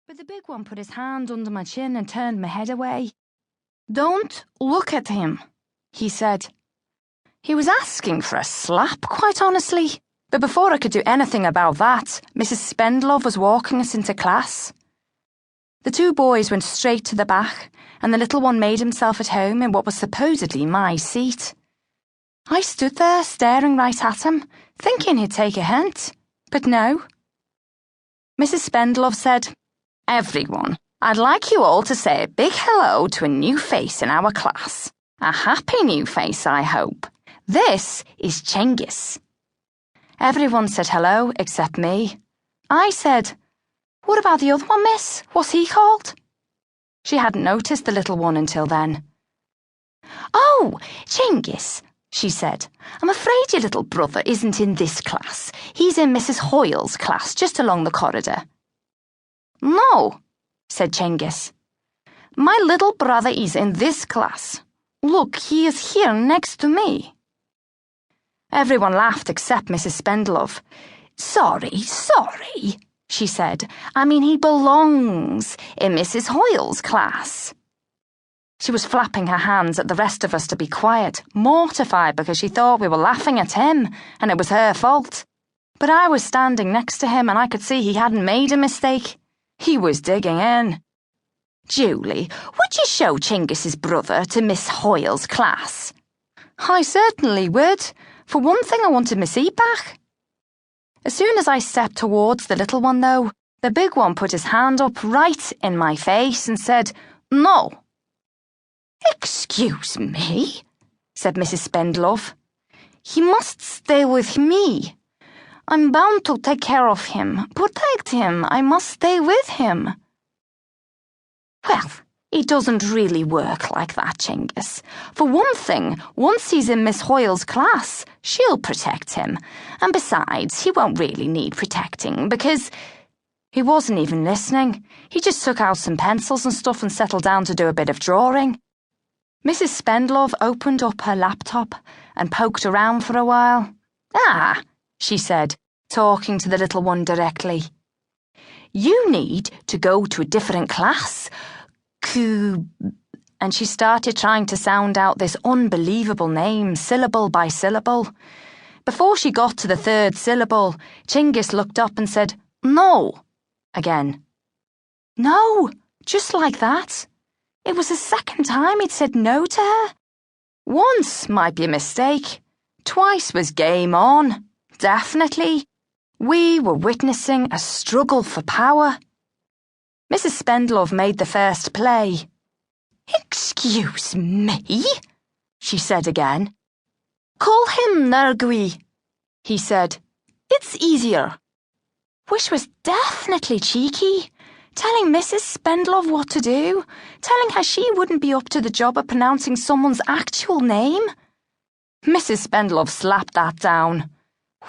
But the big one put his hand under my chin and turned my head away. "Don't look at him," he said. He was asking for a slap, quite honestly. But before I could do anything about that, Mrs. Spendlove was walking us into class. The two boys went straight to the back, and the little one made himself at home in what was supposedly my seat. I stood there staring right at him, thinking he'd take a hint, but no. Mrs. Spendlove said, "Everyone, I'd like you all to say a big hello to a new face in our class. A happy new face, I hope. This is Chingis." Everyone said hello except me. I said, "What about the other one, miss? What's he called?" She hadn't noticed the little one until then. "Oh, Chingis," she said. "I'm afraid your little brother isn't in this class. He's in Mrs. Hoyle's class, just along the corridor." "No," said Chingis. "My little brother is in this class. Look, he is here next to me." Everyone laughed except Mrs. Spendlove. Sorry, she said. "I mean, he belongs in Mrs. Hoyle's class." She was flapping her hands at the rest of us to be quiet, mortified because she thought we were laughing at him, and it was her fault. But I was standing next to him, and I could see he hadn't made a mistake. He was digging in. "Julie, would you show Chingis's brother to Miss Hoyle's class?" "I certainly would. For one thing, I wanted my seat back." As soon as I stepped towards the little one, though, the big one put his hand up right in my face and said, "No." "Excuse me," said Mrs. Spendlove. "He must stay with me. I'm bound to take care of him, protect him. I must stay with him." "Well, it doesn't really work like that, Chingis. For one thing, once he's in Miss Hoyle's class, she'll protect him. And besides, he won't really need protecting because—" He wasn't even listening. He just took out some pencils and stuff and settled down to do a bit of drawing. Mrs. Spendlove opened up her laptop and poked around for a while. "Ah," she said, talking to the little one directly. "You need to go to a different class. And she started trying to sound out this unbelievable name, syllable by syllable. Before she got to the third syllable, Chingis looked up and said, "No," again. No, just like that. It was the second time he'd said no to her. Once might be a mistake. Twice was game on. Definitely. We were witnessing a struggle for power. Mrs. Spendlove made the first play. "Excuse me," she said again. "Call him Nergui," he said. "It's easier." Which was definitely cheeky. Telling Mrs. Spendlove what to do, telling her she wouldn't be up to the job of pronouncing someone's actual name. Mrs. Spendlove slapped that down.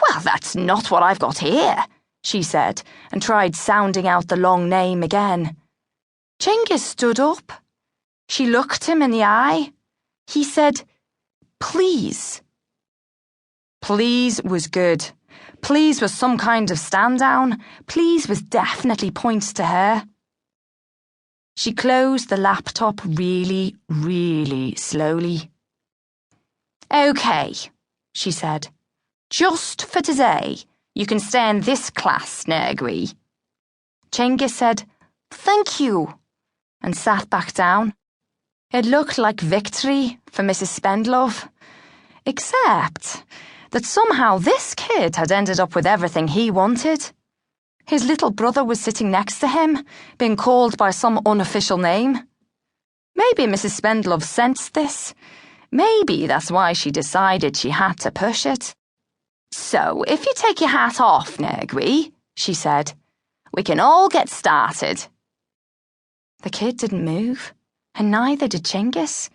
"Well, that's not what I've got here," she said, and tried sounding out the long name again. Chingis stood up. She looked him in the eye. He said, "Please." Please was good. Please was some kind of stand-down. Please was definitely points to her. She closed the laptop really, really slowly. "Okay," she said. "Just for today, you can stay in this class, Nergui." Chingis said, "Thank you," and sat back down. It looked like victory for Mrs. Spendlove, except that somehow this kid had ended up with everything he wanted. His little brother was sitting next to him, being called by some unofficial name. Maybe Mrs. Spendlove sensed this. Maybe that's why she decided she had to push it. "So, if you take your hat off, Nergui," she said, "we can all get started." The kid didn't move, and neither did Chingis.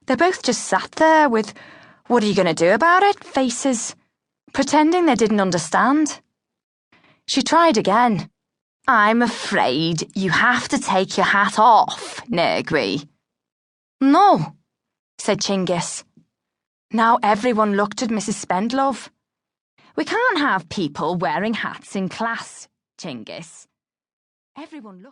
They both just sat there with "what are you going to do about it?" faces, pretending they didn't understand. She tried again. "I'm afraid you have to take your hat off, Nergui." "No," said Chingis. Now everyone looked at Mrs. Spendlove. "We can't have people wearing hats in class, Chingis." Everyone looked